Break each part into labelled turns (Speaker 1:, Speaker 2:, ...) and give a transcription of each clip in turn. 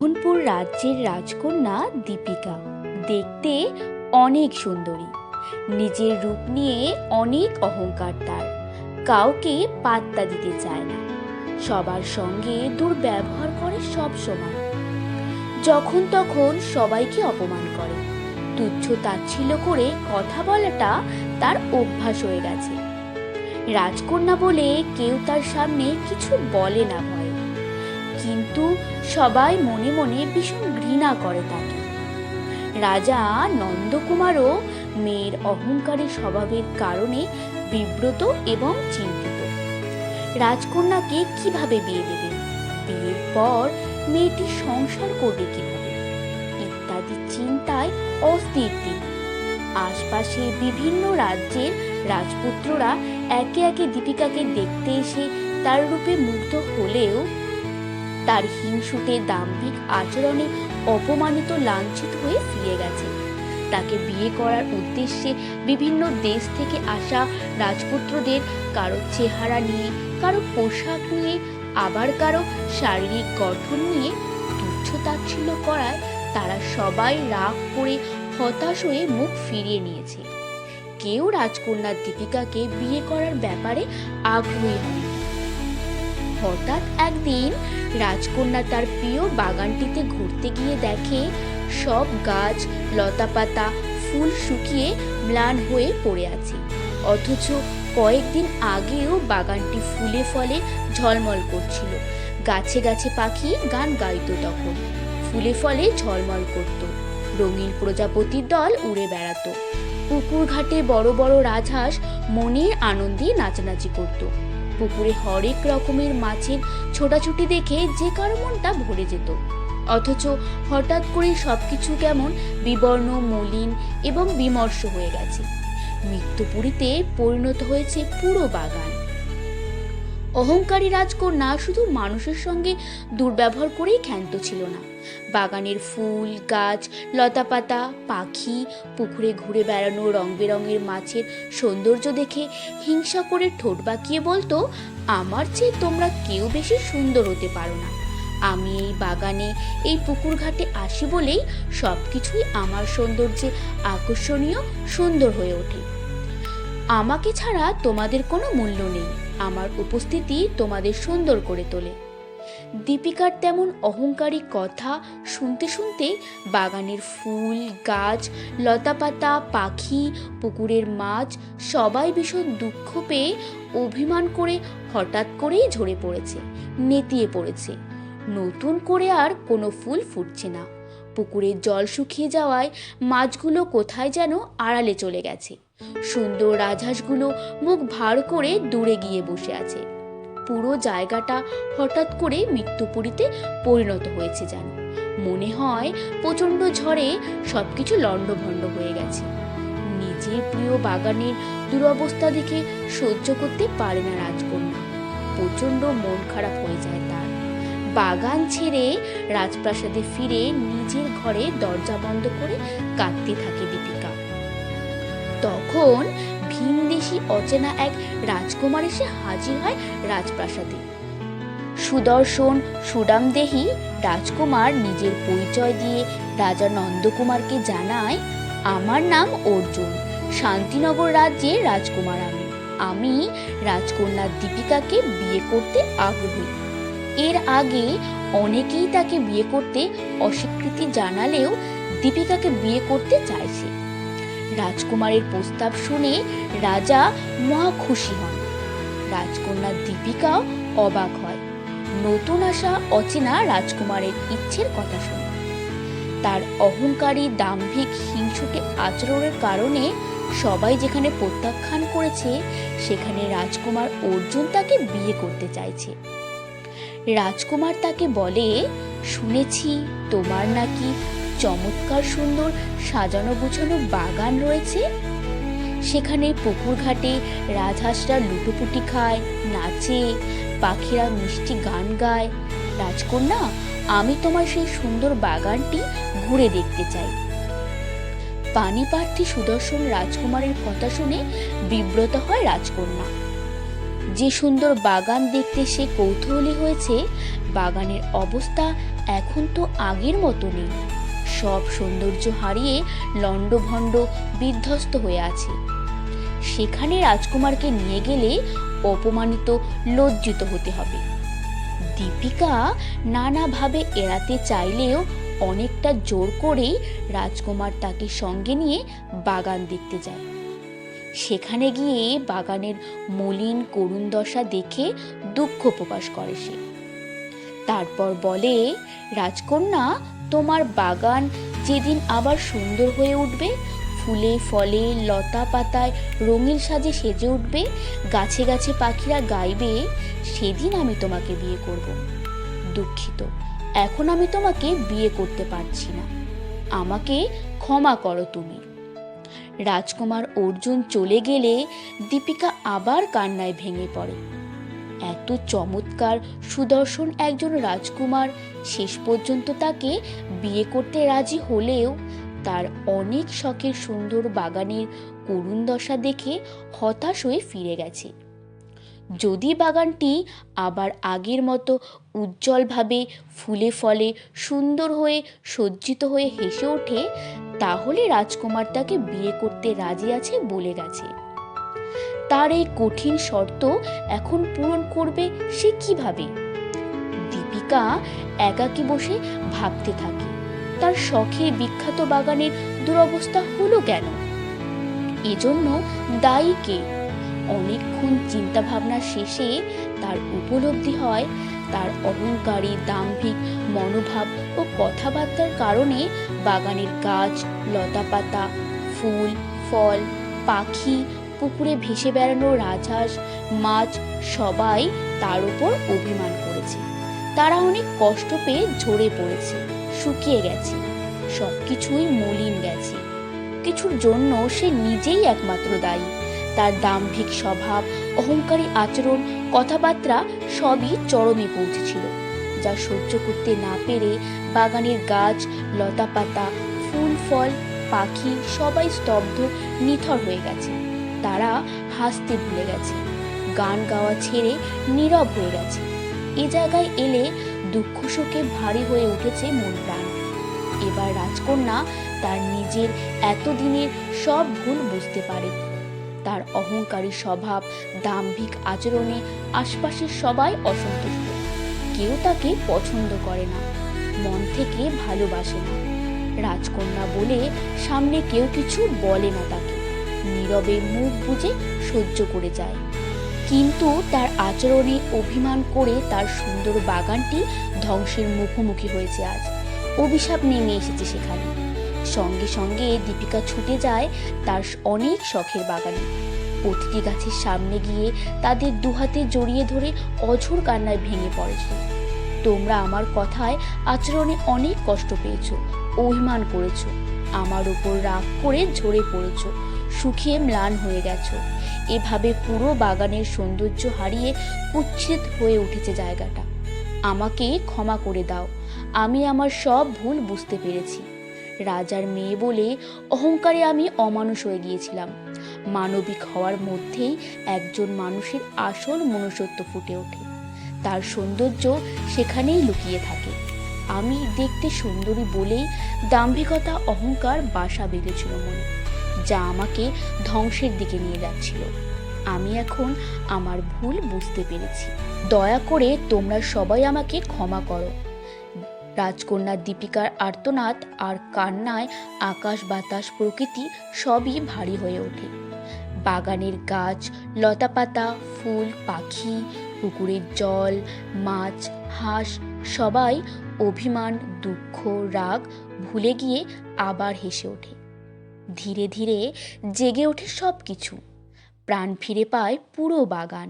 Speaker 1: মোহনপুর রাজ্যের রাজকন্যা দীপিকা দেখতে অনেক সুন্দরী। নিজের রূপ নিয়ে অনেক অহংকার তার, কাউকে পাত্তা দিতে চায় না, সবার সঙ্গে দুর্ব্যবহার করে সব সময়। যখন তখন সবাইকে অপমান করে, তুচ্ছ তাচ্ছিল্য করে কথা বলাটা তার অভ্যাস হয়ে গেছে। রাজকন্যা বলে কেউ তার সামনে কিছু বলে না ভয়ে, কিন্তু সবাই মনে মনে ভীষণ ঘৃণা করে তাকে। রাজা নন্দকুমারও মেয়ের অহংকারী স্বভাবের কারণে বিব্রত এবং চিন্তিত। রাজকন্যাকে কিভাবে বিয়ে দেবেন, বিয়ের পর মেয়েটি সংসার করবে কিভাবে, ইত্যাদি চিন্তায় অস্থির তিনি। আশপাশে বিভিন্ন রাজ্যের রাজপুত্ররা একে একে দীপিকাকে দেখতে এসে তার রূপে মুগ্ধ হলেও তার হিংসুটে দাম্ভিক আচরণে অপমানিত লাঞ্ছিত হয়ে ফিরে গেছে। তাকে বিয়ে করার উদ্দেশ্যে বিভিন্ন দেশ থেকে আসা রাজপুত্রদের কারো চেহারা নিয়ে, কারো পোশাক নিয়ে, আবার কারো শারীরিক গঠন নিয়ে তুচ্ছ তাচ্ছিল্য করায় তারা সবাই রাগ করে হতাশ হয়ে মুখ ফিরিয়ে নিয়েছে। কেউ রাজকন্যা দীপিকাকে বিয়ে করার ব্যাপারে আগ্রহী হয়নি। হঠাৎ একদিন রাজকন্যা তার প্রিয় বাগানটিতে ঘুরতে গিয়ে দেখে সব গাছ, লতাপাতা, ফুল শুকিয়ে ম্লান হয়ে পড়ে আছে, অথচ কয়েকদিন আগেও বাগানটি ফুলে ফলে ঝলমল করছিল। গাছে গাছে পাখি গান গাইত, তখন ফুলে ফলে ঝলমল করত, রঙিন প্রজাপতির দল উড়ে বেড়াতো, পুকুর ঘাটে বড় বড় রাজহাঁস মনের আনন্দে নাচানাচি করত। পুকুরে হরেক রকমের মাছের ছোটাছুটি দেখে যে কারো মনটা ভরে যেত। অথচ হঠাৎ করে সবকিছু কেমন বিবর্ণ, মলিন এবং বিমর্ষ হয়ে গেছে। মৃত্যুপুরীতে পরিণত হয়েছে পুরো বাগান। অহংকারী রাজকন্যা শুধু মানুষের সঙ্গে দুর্ব্যবহার করেই ক্ষান্ত ছিল না, বাগানের ফুল, গাছ, লতাপাতা, পাখি, পুকুরে ঘুরে বেড়ানো রং বেরঙের মাছের সৌন্দর্য দেখে হিংসা করে ঠোঁট বাঁকিয়ে বলতো, আমার চেয়ে তোমরা কেউ বেশি সুন্দর হতে পারো না। আমি এই বাগানে, এই পুকুর ঘাটে আসি বলেই সবকিছুই আমার সৌন্দর্যে আকর্ষণীয়, সুন্দর হয়ে ওঠে। আমাকে ছাড়া তোমাদের কোনো মূল্য নেই, আমার উপস্থিতি তোমাদের সুন্দর করে তোলে। দীপিকার তেমন অহংকারী কথা শুনতে শুনতে বাগানের ফুল, গাছ, লতাপাতা, পাখি, পুকুরের মাছ সবাই ভীষণ দুঃখ পেয়ে অভিমান করে হঠাৎ করেই ঝরে পড়েছে, নেতিয়ে পড়েছে। নতুন করে আর কোনো ফুল ফুটছে না। পুকুরের জল শুকিয়ে যাওয়ায় মাছগুলো কোথায় যেন আড়ালে চলে গেছে। সুন্দর রাজহাঁসগুলো মুখ ভার করে দূরে গিয়ে বসে আছে। পুরো জায়গাটা হঠাৎ করে মৃত্যুপুরীতে পরিণত হয়েছে যেন। মনে হয় প্রচণ্ড ঝড়ে সবকিছু লণ্ডভণ্ড হয়ে গেছে। নিজের প্রিয় বাগানের দুরবস্থা দেখে সহ্য করতে পারে না রাজকন্যা। প্রচণ্ড মন খারাপ হয়ে যায় তার। বাগান ছেড়ে রাজপ্রাসাদে ফিরে নিজের ঘরে দরজা বন্ধ করে কাঁদতে থাকে দীপিকা। তখন ভিনদেশি অচেনা এক রাজকুমার এসে হাজির হয় রাজপ্রাসাদে। সুদর্শন, সুডামদেহী রাজকুমার নিজের পরিচয় দিয়ে রাজা নন্দকুমারকে জানায়, আমার নাম অর্জুন, শান্তিনগর রাজ্যের রাজকুমার। আমি রাজকন্যা দীপিকাকে বিয়ে করতে আগ্রহী। এর আগে অনেকেই তাকে বিয়ে করতে অস্বীকৃতি জানালেও দীপিকাকে বিয়ে করতে চাইছে। রাজকুমারের প্রস্তাব শুনে রাজা মহা খুশি হন। রাজকন্যা দীপিকাও অবাক হয় নতুন আসা অচেনা রাজকুমারের ইচ্ছের কথা শুনে। তার অহংকারী, দাম্ভিক, হিংসুটে আচরণের কারণে সবাই যেখানে প্রত্যাখ্যান করেছে, সেখানে রাজকুমার অর্জুন তাকে বিয়ে করতে চাইছে। রাজকুমার তাকে বলে, শুনেছি তোমার নাকি চমৎকার সুন্দর সাজানো গুছানো বাগান রয়েছে। সেখানে পুকুর ঘাটে রাজহাঁসরা লুটোপুটি খায়, নাচে, পাখিরা মিষ্টি গান গায়। রাজকন্যা, আমি তোমার সেই সুন্দর বাগানটি ঘুরে দেখতে চাই। পানিপ্রার্থী সুদর্শন রাজকুমারের কথা শুনে বিব্রত হয় রাজকন্যা। যে সুন্দর বাগান দেখতে সে কৌতূহলী হয়েছে, বাগানের অবস্থা এখন তো আগের মতো নেই। সব সৌন্দর্য হারিয়ে লণ্ডভণ্ড বিধ্বস্ত হয়ে আছে। সেখানে রাজকুমারকে নিয়ে গেলে অপমানিত, লজ্জিত হতে হবে। দীপিকা নানাভাবে এড়াতে চাইলেও অনেকটা জোর করেই রাজকুমার তাকে সঙ্গে নিয়ে বাগান দেখতে যায়। সেখানে গিয়ে বাগানের মলিন করুণ দশা দেখে দুঃখ প্রকাশ করে সে। তারপর বলে, রাজকন্যা, তোমার বাগান যেদিন আবার সুন্দর হয়ে উঠবে, ফুলে ফলে লতা পাতায় রঙিন সাজে সেজে উঠবে, গাছে গাছে পাখিরা গাইবে, সেদিন আমি তোমাকে বিয়ে করব। দুঃখিত, এখন আমি তোমাকে বিয়ে করতে পারছি না। আমাকে ক্ষমা করো তুমি। রাজকুমার অর্জুন চলে গেলে দীপিকা আবার কান্নায় ভেঙে পড়ে। এত চমৎকার সুদর্শন একজন রাজকুমার শেষ পর্যন্ত তাকে বিয়ে করতে রাজি হলেও তার অনেক শখের সুন্দর বাগানের করুণ দশা দেখে হতাশ হয়ে ফিরে গেছে। যদি বাগানটি আবার আগের মতো উজ্জ্বলভাবে ফুলে ফলে সুন্দর হয়ে সজ্জিত হয়ে হেসে ওঠে, তাহলে রাজকুমার তাকে বিয়ে করতে রাজি আছে বলে গেছে। তার এই কঠিন শর্ত এখন পূরণ করবে সে কিভাবে? দীপিকা একাকী বসে ভাবতে থাকে, তার শখের বিখ্যাত বাগানের দুরবস্থা হলো কেন? এজন্য দায়ী কে? অনেকক্ষণ চিন্তা ভাবনা শেষে তার উপলব্ধি হয়, তার অহংকারী দাম্ভিক মনোভাব ও কথাবার্তার কারণে বাগানের গাছ, লতাপাতা, ফুল, ফল, পাখি, পুকুরে ভেসে বেড়ানো রাজহাঁস, মাছ সবাই তার উপর অভিমান করেছে। তারা অনেক কষ্ট পেয়ে ঝরে পড়েছে, শুকিয়ে গেছে, সবকিছুই মলিন গেছে। কিছুর জন্য সে নিজেই একমাত্র দায়ী। তার দাম্ভিক স্বভাব, অহংকারী আচরণ, কথাবার্তা সবই চরমে পৌঁছেছিল, যা সহ্য করতে না পেরে বাগানের গাছ, লতাপাতা, ফুল ফল, পাখি সবাই স্তব্ধ, নিথর হয়ে গেছে। তারা হাসতে ভুলে গেছে, গান গাওয়া ছেড়ে নীরব হয়ে গেছে। এ জায়গায় এলে দুঃখ শোকে ভারী হয়ে উঠেছে মন প্রাণ। এবার রাজকন্যা তার নিজের এতদিনের সব ভুল বুঝতে পারে। তার অহংকারী স্বভাব, দাম্ভিক আচরণে আশপাশের সবাই অসন্তুষ্ট। কেউ তাকে পছন্দ করে না, মন থেকে ভালোবাসে না। রাজকন্যা বলে সামনে কেউ কিছু বলে না তাকে, নীরবে মুখ বুজে সহ্য করে যায়। কিন্তু তার আচরণে অভিমান করে তার সুন্দর বাগানটি ধ্বংসের মুখোমুখি হয়েছে আজ। অভিশাপ নেমে এসেছে সেখানে। সঙ্গে সঙ্গে দীপিকা ছুটে যায় তার অনেক শখের বাগানে। প্রতিটি গাছের সামনে গিয়ে তাদের দুহাতে জড়িয়ে ধরে অঝোর কান্নায় ভেঙে পড়েছে। তোমরা আমার কথায়, আচরণে অনেক কষ্ট পেয়েছো, অভিমান করেছো, আমার উপর রাগ করে ঝরে পড়েছো, শুকিয়ে ম্লান হয়ে গেছো। এভাবে পুরো বাগানের সৌন্দর্য হারিয়ে কুৎসিত হয়ে উঠেছে জায়গাটা। আমাকে ক্ষমা করে দাও, আমি আমার সব ভুল বুঝতে পেরেছি। রাজার মেয়ে বলে অহংকারে আমি অমানুষ হয়ে গিয়েছিলাম। মানবিক হওয়ার মধ্যেই একজন মানুষের আসল মনুষ্যত্ব ফুটে ওঠে। তার সৌন্দর্য সেখানেই লুকিয়ে থাকে। আমি দেখতে সুন্দরী বলেই দাম্ভিকতা, অহংকার বাসা বেঁধেছিল মনে, যা আমাকে ধ্বংসের দিকে নিয়ে যাচ্ছিল। আমি এখন আমার ভুল বুঝতে পেরেছি। দয়া করে তোমরা সবাই আমাকে ক্ষমা করো। রাজকন্যা দীপিকার আর্তনাদ আর কান্নায় আকাশ বাতাস প্রকৃতি সবই ভারী হয়ে ওঠে। বাগানের গাছ, লতাপাতা, ফুল, পাখি, পুকুরের জল, মাছ, হাঁস সবাই অভিমান, দুঃখ, রাগ ভুলে গিয়ে আবার হেসে ওঠে। ধীরে ধীরে জেগে ওঠে সব কিছু। প্রাণ ফিরে পায় পুরো বাগান।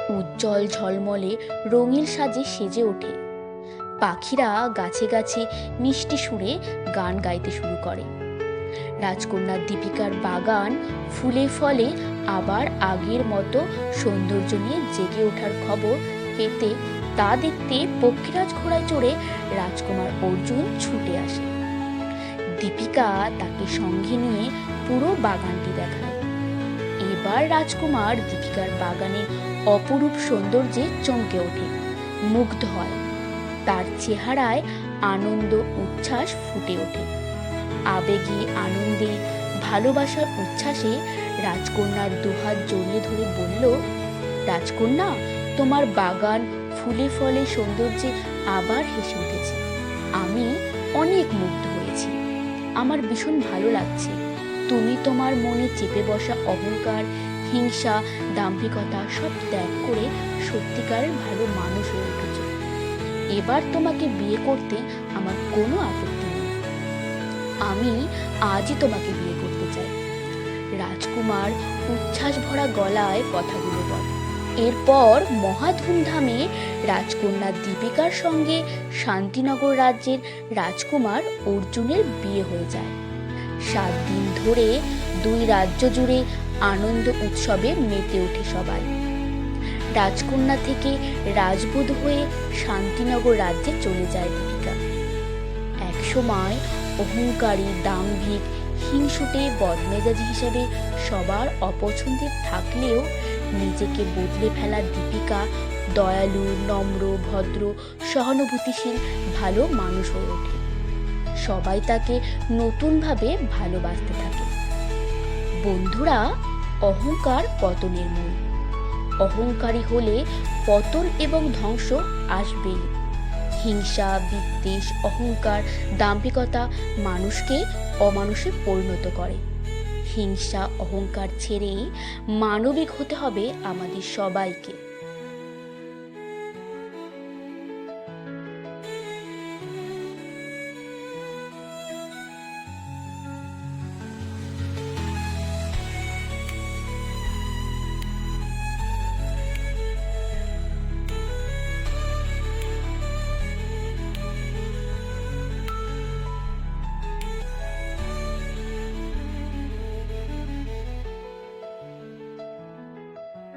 Speaker 1: উজ্জ্বল ঝলমলে রঙিন সাজে সেজে ওঠে। পাখিরা গাছে গাছে মিষ্টি সুরে গান গাইতে শুরু করে। রাজকন্যা দীপিকার বাগান ফুলে ফলে আবার আগের মতো সৌন্দর্য নিয়ে জেগে ওঠার খবর পেতে তা দেখতে পক্ষীরাজ ঘোড়ায় চড়ে রাজকুমার অর্জুন ছুটে আসে। দীপিকা তাকে সঙ্গে নিয়ে পুরো বাগানটি দেখায়। এবার রাজকুমার দীপিকার বাগানের অপরূপ সৌন্দর্যে চমকে ওঠে, মুগ্ধ হয়। তার চেহারায় আনন্দ উচ্ছ্বাস ফুটে ওঠে। আবেগে, আনন্দে, ভালোবাসার উচ্ছ্বাসে রাজকন্যার দুহাত জড়িয়ে ধরে বলল, রাজকন্যা, তোমার বাগান ফুলে ফলে সৌন্দর্যে আবার হেসে উঠেছে। আমি অনেক মুগ্ধ হয়েছি। আমার ভীষণ ভালো লাগছে। তুমি তোমার মনে চেপে বসা অহংকার, হিংসা, দাম্ভিকতা সব ত্যাগ করে সত্যিকারের ভালো মানুষ হয়ে উঠেছ। এবার তোমাকে বিয়ে করতে আমার কোনো আপত্তি নেই। আমি আজই তোমাকে বিয়ে করতে চাই। রাজকুমার উচ্ছ্বাস ভরা গলায় কথাগুলো বলে। এরপর মহা ধুমধামে রাজকন্যা দীপিকার সঙ্গে শান্তিনগর রাজ্যের রাজকুমার অর্জুনের বিয়ে হয়ে যায়। 7 দিন ধরে 2 রাজ্য জুড়ে আনন্দ উৎসবে মেতে ওঠে সবাই। রাজকন্যা থেকে রাজবধূ হয়ে শান্তিনগর রাজ্যে চলে যায় দীপিকা। একসময় অহংকারী, দাম্ভিক, হিংসুটে, বদমেজাজি হিসেবে সবার অপছন্দের থাকলেও নিজেকে বদলে ফেলা দীপিকা দয়ালু, নম্র, ভদ্র, সহানুভূতিশীল ভালো মানুষ হয়ে ওঠে। সবাই তাকে নতুনভাবে ভালোবাসতে থাকে। বন্ধুরা, অহংকার পতনের মূল। অহংকারী হলে পতন এবং ধ্বংস আসবেই। হিংসা, বিদ্বেষ, অহংকার, দাম্ভিকতা মানুষকে অমানুষে পরিণত করে। হিংসা, অহংকার ছেড়ে মানবিক হতে হবে আমাদের সবাইকে।